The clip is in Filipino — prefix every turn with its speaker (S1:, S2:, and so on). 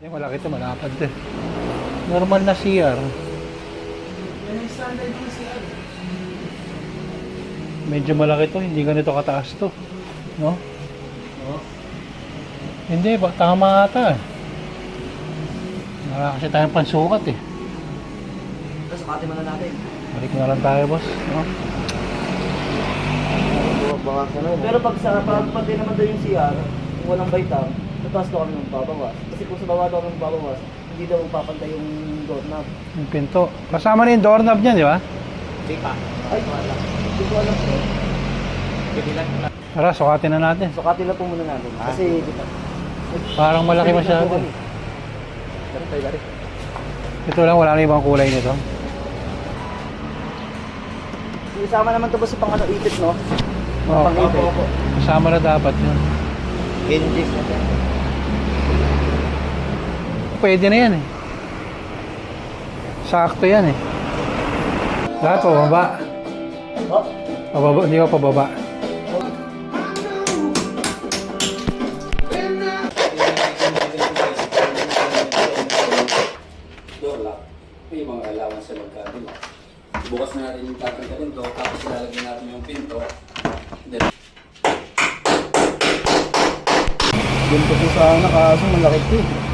S1: Yung malaki ito, malapad ito. Normal na CR.
S2: Yan ang standard ng CR.
S1: Medyo malaki ito, hindi ganito kataas ito. No?
S2: Oo.
S1: Hindi, tama ata. Wala kasi tayong pansukat eh.
S2: Tapos sukatin mo na natin.
S1: Balik na lang tayo, boss. No?
S2: Pero pag pati naman daw yung CR, kung walang baitam, tataas daw kami ng babawas. Kasi kung sa baba daw kami babawas, hindi daw papantay yung doorknob.
S1: Yung pinto. Kasama na yung doorknob niya, di ba?
S2: Hindi pa. Ay, wala. Hindi ko alam po.
S1: Tara, sukatin na natin.
S2: Sukatin lang po muna natin. Kasi,
S1: Parang malaki masyado.
S2: Dari.
S1: Ito lang, wala na ibang kulay nito.
S2: Isama naman ito ba sa pang-ano ipit, no?
S1: Oo,
S2: Pang-ipit.
S1: kasama na dapat yun.
S2: Hinges na siya.
S1: Pwede na yan eh. Sakto yan eh. Lahat pababa.
S2: Oh,
S1: Pababa, hindi ko pababa.
S3: Door lock. May mga allowance sa magkabila. Bukas na natin yung tatanggalin to, tapos ilalagyan natin yung pinto. Then,
S2: ganito po sana kaso malaki ito eh.